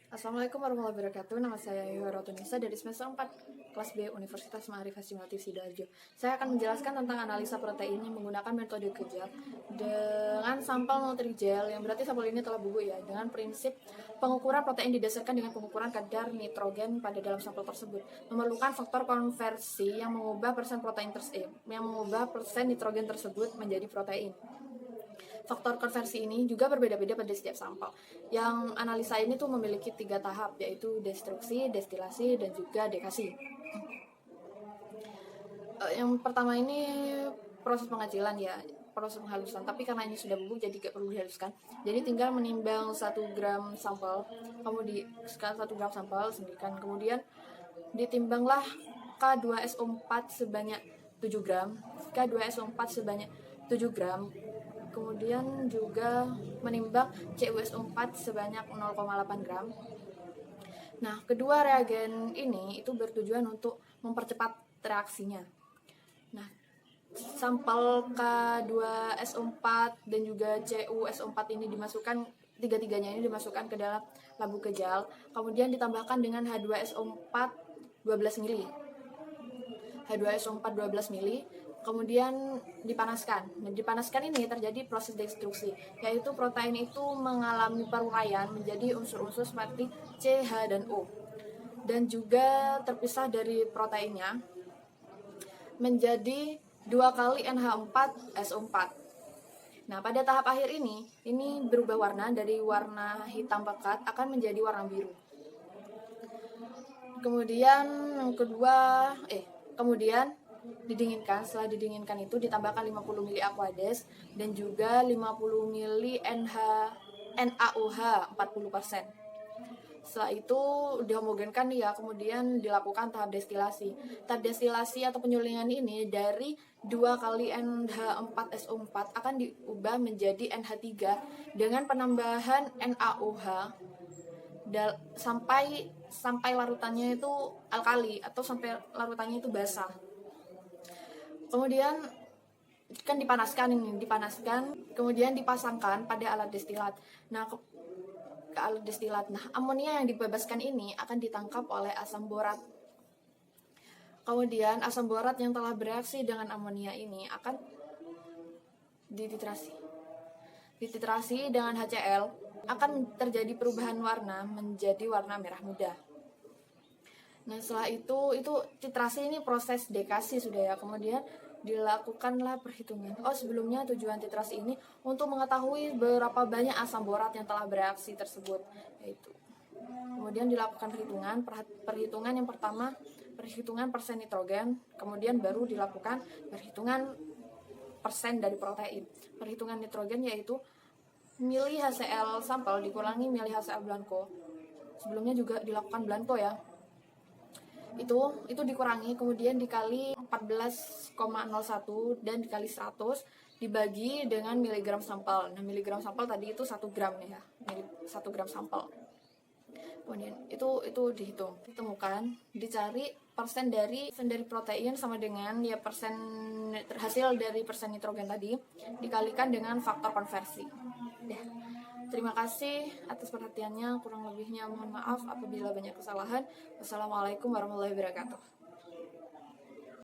Assalamualaikum warahmatullahi wabarakatuh. Nama saya Yuharotunisa dari semester 4 kelas B Universitas Ma'arif Simulatif Sidoarjo. Saya akan menjelaskan tentang analisa protein yang menggunakan metode gel dengan sampel nutrijel, yang berarti sampel ini telah bubuk ya, dengan prinsip pengukuran protein didasarkan dengan pengukuran kadar nitrogen pada dalam sampel tersebut. Memerlukan faktor konversi yang mengubah persen nitrogen tersebut menjadi protein. Faktor konversi ini juga berbeda-beda pada setiap sampel. Yang analisa ini tuh memiliki 3 tahap, yaitu destruksi, destilasi, dan juga dekasi. Yang pertama ini proses pengacilan ya, proses penghalusan. Tapi karena ini sudah bubuk, jadi gak perlu dihaluskan. Jadi tinggal menimbang 1 gram sampel, sendirikan. Kemudian ditimbanglah K2SO4 sebanyak 7 gram, K2SO4 sebanyak 7 gram. Kemudian juga menimbang CuSO4 sebanyak 0,8 gram. Nah, kedua reagen ini itu bertujuan untuk mempercepat reaksinya. Nah, sampel K2SO4 dan juga CuSO4 ini dimasukkan, tiga-tiganya ini dimasukkan ke dalam labu kejal, kemudian ditambahkan dengan H2SO4 12 mili. H2SO4 12 mili, kemudian dipanaskan. Nah, dipanaskan ini terjadi proses destruksi, yaitu protein itu mengalami peruraian menjadi unsur-unsur seperti C, H, dan O, dan juga terpisah dari proteinnya menjadi 2 kali NH4SO4. Nah, pada tahap akhir ini berubah warna dari warna hitam pekat akan menjadi warna biru. Kemudian didinginkan. Setelah didinginkan itu ditambahkan 50 mili Aquades dan juga 50 mili NaOH 40%. Setelah itu dihomogenkan ya, kemudian dilakukan tahap destilasi. Tahap destilasi atau penyulingan ini dari 2 kali NH4SO4 akan diubah menjadi NH3 dengan penambahan NaOH sampai larutannya itu alkali atau sampai larutannya itu basah. Kemudian kan dipanaskan, kemudian dipasangkan pada alat destilat. Nah, ke alat destilat. Nah, amonia yang dibebaskan ini akan ditangkap oleh asam borat. Kemudian asam borat yang telah bereaksi dengan amonia ini akan dititrasi. Dititrasi dengan HCl akan terjadi perubahan warna menjadi warna merah muda. Nah, setelah itu titrasi ini proses dekasi sudah ya. Kemudian dilakukanlah perhitungan. Sebelumnya tujuan titrasi ini untuk mengetahui berapa banyak asam borat yang telah bereaksi tersebut, yaitu. Kemudian dilakukan perhitungan yang pertama, perhitungan persen nitrogen, kemudian baru dilakukan perhitungan persen dari protein. Perhitungan nitrogen yaitu mili HCl sampel dikurangi mili HCl blanko. Sebelumnya juga dilakukan blanko ya. Itu dikurangi, kemudian dikali 14,01 dan dikali 100 dibagi dengan miligram sampel. Nah, miligram sampel tadi itu 1 gram ya, 1 gram sampel. Kemudian itu dihitung, ditemukan, dicari persen dari protein sama dengan ya persen hasil dari persen nitrogen tadi dikalikan dengan faktor konversi. Ya. Terima kasih atas perhatiannya, kurang lebihnya mohon maaf apabila banyak kesalahan. Wassalamualaikum warahmatullahi wabarakatuh.